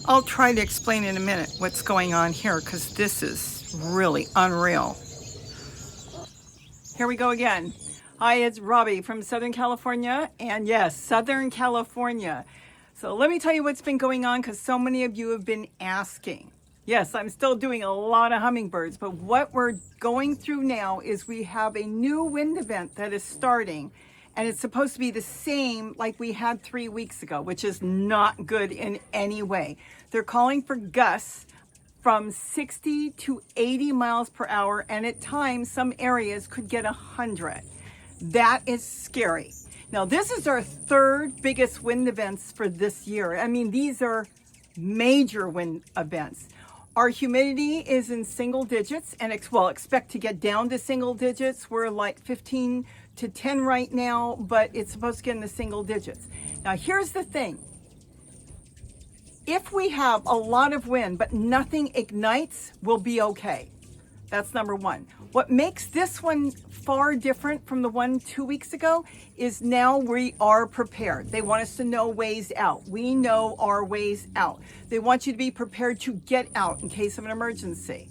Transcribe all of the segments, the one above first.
I'll try to explain in a minute what's going on here because this is really unreal. Here we go again. Hi, it's Robbie from Southern California, and yes, Southern California. So let me tell you what's been going on because so many of you have been asking. Yes, I'm still doing a lot of hummingbirds, but what we're going through now is we have a new wind event that is starting, and it's supposed to be the same like we had 3 weeks ago, which is not good in any way. They're calling for gusts from 60 to 80 miles per hour, and at times some areas could get 100. That is scary. Now, this is our third biggest wind events for this year. I mean, these are major wind events. Our humidity is in single digits, and expect to get down to single digits. We're like 15 to 10 right now, but it's supposed to get in the single digits. Now, here's the thing. If we have a lot of wind, but nothing ignites, we'll be okay. That's number one. What makes this one far different from the one 2 weeks ago is now we are prepared. They want us to know ways out. We know our ways out. They want you to be prepared to get out in case of an emergency.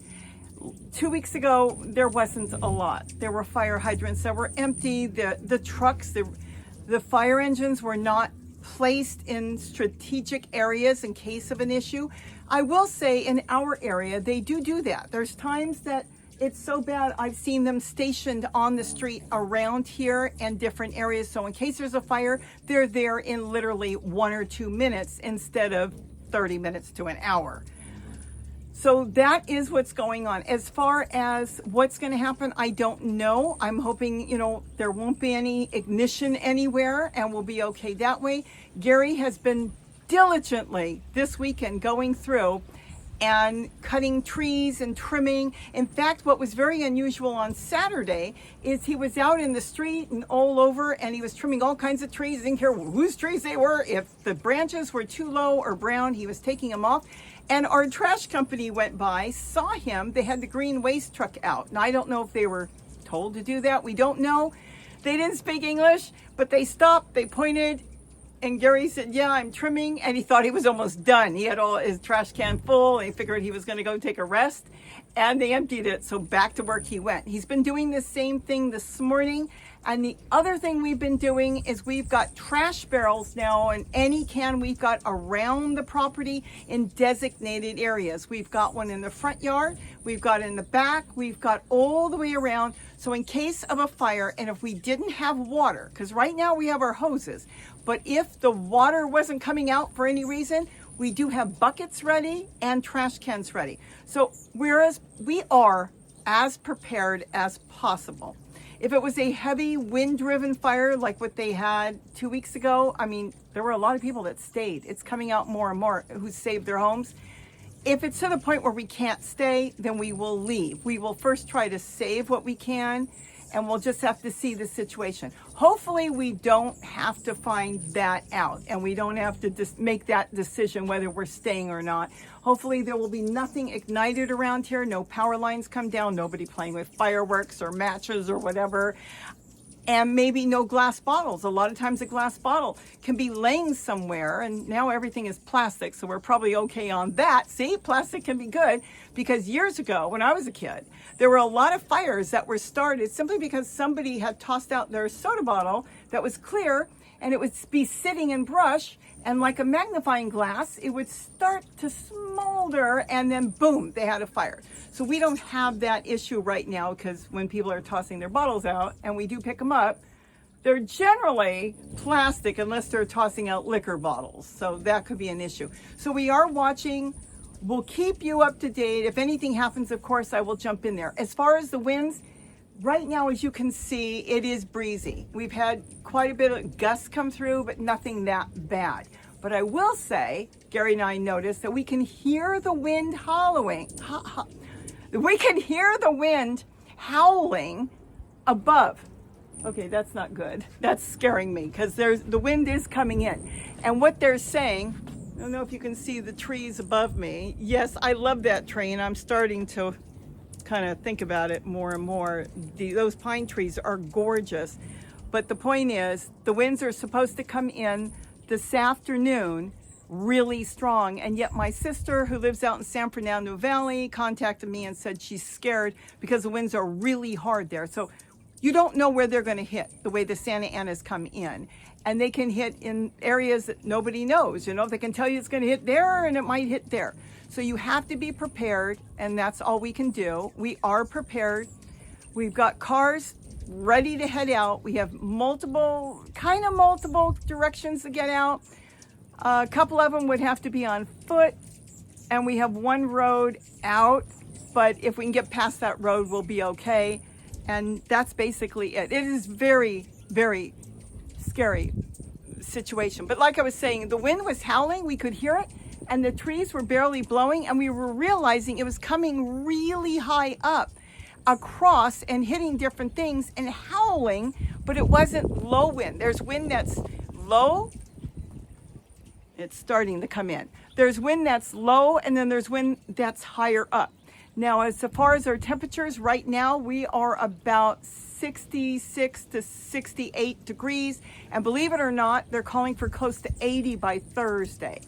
2 weeks ago, there wasn't a lot. There were fire hydrants that were empty. The trucks, the fire engines were not placed in strategic areas in case of an issue. I will say in our area, they do that. There's times that it's so bad, I've seen them stationed on the street around here and different areas. So in case there's a fire, they're there in literally 1 or 2 minutes instead of 30 minutes to an hour. So that is what's going on. As far as what's going to happen, I don't know. I'm hoping, there won't be any ignition anywhere and we'll be okay that way. Gary has been diligently this weekend going through and cutting trees and trimming. In fact, what was very unusual on Saturday is he was out in the street and all over, and he was trimming all kinds of trees. Didn't care whose trees they were. If the branches were too low or brown, he was taking them off. And our trash company went by, saw him. They had the green waste truck out. Now, I don't know if they were told to do that. We don't know. They didn't speak English, but they stopped, they pointed, and Gary said, yeah, I'm trimming. And he thought he was almost done. He had all his trash can full. And he figured he was going to go take a rest. And they emptied it. So back to work he went. He's been doing the same thing this morning. And the other thing we've been doing is we've got trash barrels now, and any can we've got around the property in designated areas. We've got one in the front yard, we've got in the back, we've got all the way around. So in case of a fire, and if we didn't have water, because right now we have our hoses, but if the water wasn't coming out for any reason, we do have buckets ready and trash cans ready. So whereas we are as prepared as possible. If it was a heavy wind-driven fire like what they had 2 weeks ago, I mean, there were a lot of people that stayed. It's coming out more and more who saved their homes. If it's to the point where we can't stay, then we will leave. We will first try to save what we can, and we'll just have to see the situation. Hopefully we don't have to find that out, and we don't have to just make that decision whether we're staying or not. Hopefully there will be nothing ignited around here, no power lines come down, nobody playing with fireworks or matches or whatever, and maybe no glass bottles. A lot of times a glass bottle can be laying somewhere, and now everything is plastic, so we're probably okay on that. See, plastic can be good, because years ago when I was a kid, there were a lot of fires that were started simply because somebody had tossed out their soda bottle that was clear, and it would be sitting in brush, and like a magnifying glass, it would start to smolder, and then boom, they had a fire. So we don't have that issue right now, because when people are tossing their bottles out, and we do pick them up, they're generally plastic unless they're tossing out liquor bottles. So that could be an issue. So we are watching. We'll keep you up to date. If anything happens, of course, I will jump in there. As far as the winds, right now, as you can see, it is breezy. We've had quite a bit of gusts come through, but nothing that bad. But I will say, Gary and I noticed that we can hear the wind howling. We can hear the wind howling above. Okay, that's not good. That's scaring me because the wind is coming in. And what they're saying, I don't know if you can see the trees above me. Yes, I love that tree, and I'm starting to kind of think about it more and more. Those pine trees are gorgeous. But the point is, the winds are supposed to come in this afternoon really strong. And yet my sister, who lives out in San Fernando Valley, contacted me and said she's scared because the winds are really hard there. So you don't know where they're going to hit the way the Santa Anas come in. And they can hit in areas that nobody knows. You know, they can tell you it's going to hit there and it might hit there. So you have to be prepared, and that's all we can do. We are prepared. We've got cars ready to head out. We have multiple directions to get out. A couple of them would have to be on foot, and we have one road out, but if we can get past that road, we'll be okay. And that's basically it. It is very, very scary situation. But like I was saying, the wind was howling, we could hear it, and the trees were barely blowing, and we were realizing it was coming really high up across and hitting different things and howling, but it wasn't low wind. There's wind that's low. It's starting to come in. There's wind that's low, and then there's wind that's higher up. Now, as far as our temperatures, right now we are about 66 to 68 degrees, and believe it or not, they're calling for close to 80 by Thursday.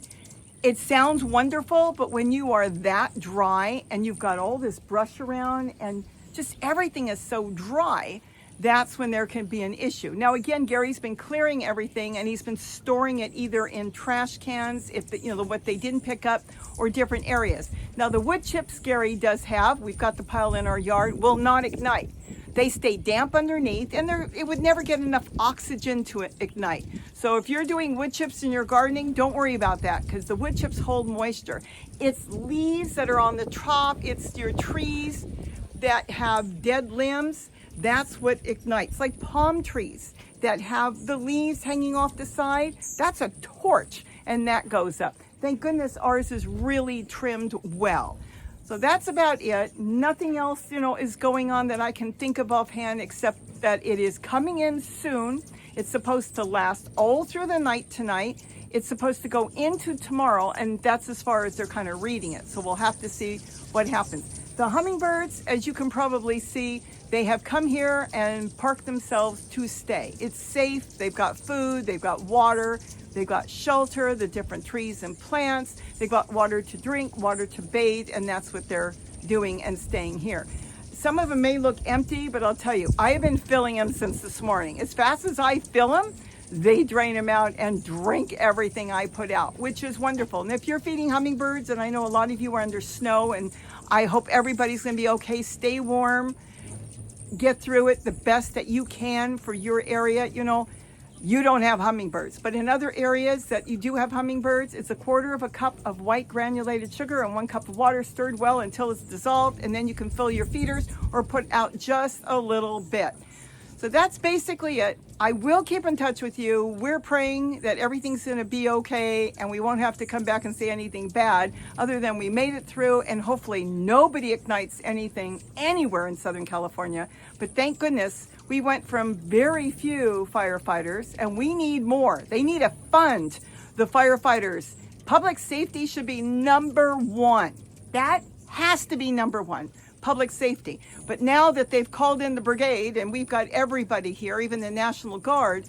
It sounds wonderful, but when you are that dry and you've got all this brush around and just everything is so dry, that's when there can be an issue. Now, again, Gary's been clearing everything, and he's been storing it either in trash cans, if what they didn't pick up, or different areas. Now, the wood chips Gary does have, we've got the pile in our yard, will not ignite. They stay damp underneath, and it would never get enough oxygen to ignite. So if you're doing wood chips in your gardening, don't worry about that, because the wood chips hold moisture. It's leaves that are on the top, it's your trees that have dead limbs. That's what ignites, like palm trees that have the leaves hanging off the side. That's a torch, and that goes up. Thank goodness ours is really trimmed well. So that's about it. Nothing else, is going on that I can think of offhand, except that it is coming in soon. It's supposed to last all through the night tonight. It's supposed to go into tomorrow, and that's as far as they're kind of reading it. So we'll have to see what happens. The hummingbirds, as you can probably see, they have come here and parked themselves to stay. It's safe, they've got food, they've got water, they've got shelter, the different trees and plants, they've got water to drink, water to bathe, and that's what they're doing and staying here. Some of them may look empty, but I'll tell you, I have been filling them since this morning. As fast as I fill them, they drain them out and drink everything I put out, which is wonderful. And if you're feeding hummingbirds, and I know a lot of you are under snow, and I hope everybody's gonna be okay, stay warm, get through it the best that you can for your area. You don't have hummingbirds, but in other areas that you do have hummingbirds, it's 1/4 cup of white granulated sugar and 1 cup of water stirred well until it's dissolved, and then you can fill your feeders or put out just a little bit. So that's basically it. I will keep in touch with you. We're praying that everything's gonna be okay and we won't have to come back and say anything bad, other than we made it through, and hopefully nobody ignites anything anywhere in Southern California. But thank goodness we went from very few firefighters, and we need more. They need to fund the firefighters. Public safety should be number one. That has to be number one. Public safety. But now that they've called in the brigade and we've got everybody here, even the National Guard,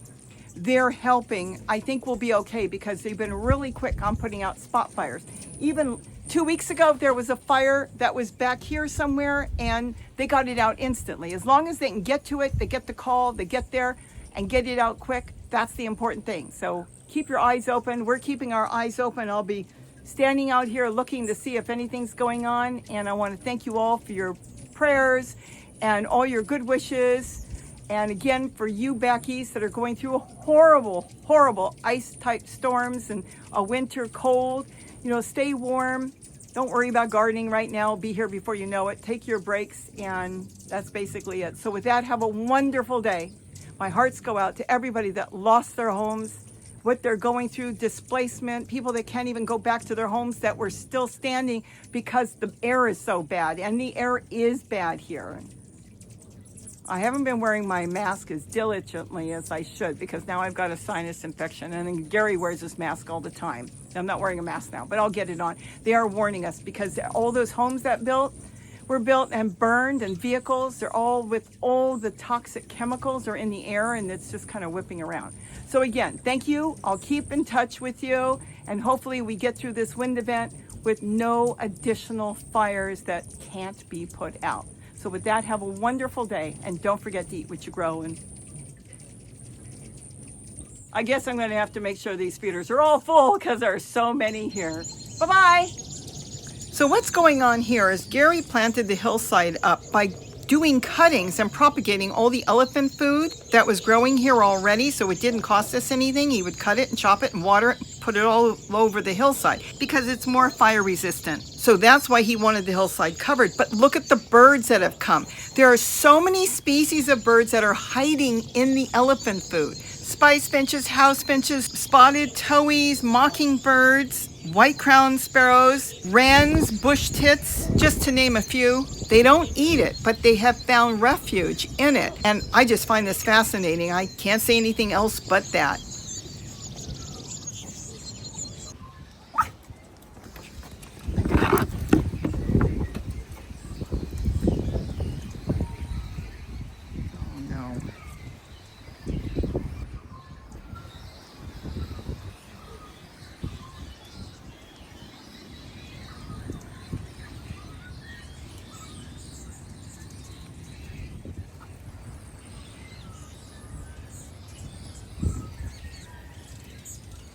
they're helping. I think we'll be okay because they've been really quick on putting out spot fires. Even 2 weeks ago, there was a fire that was back here somewhere, and they got it out instantly. As long as they can get to it, they get the call, they get there and get it out quick, that's the important thing. So keep your eyes open. We're keeping our eyes open. I'll be standing out here looking to see if anything's going on, and I want to thank you all for your prayers and all your good wishes, and again for you back east that are going through a horrible ice type storms and a winter cold. Stay warm. Don't worry about gardening right now. Be here before you know it. Take your breaks, and that's basically it. So with that, have a wonderful day. My hearts go out to everybody that lost their homes, what they're going through, displacement, people that can't even go back to their homes that were still standing because the air is so bad, and the air is bad here. I haven't been wearing my mask as diligently as I should because now I've got a sinus infection, and then Gary wears his mask all the time. I'm not wearing a mask now, but I'll get it on. They are warning us because all those homes that built were built and burned, and vehicles, they're all with all the toxic chemicals are in the air, and it's just kind of whipping around. So again, thank you. I'll keep in touch with you, and hopefully we get through this wind event with no additional fires that can't be put out. So with that, have a wonderful day, and don't forget to eat what you grow. And I guess I'm going to have to make sure these feeders are all full because there are so many here. Bye-bye. So what's going on here is Gary planted the hillside up by doing cuttings and propagating all the elephant food that was growing here already, so it didn't cost us anything. He would cut it and chop it and water it and put it all over the hillside because it's more fire resistant. So that's why he wanted the hillside covered. But look at the birds that have come. There are so many species of birds that are hiding in the elephant food. Spice finches, house finches, spotted towies, mockingbirds, white-crowned sparrows, wrens, bush tits, just to name a few. They don't eat it, but they have found refuge in it. And I just find this fascinating. I can't say anything else but that.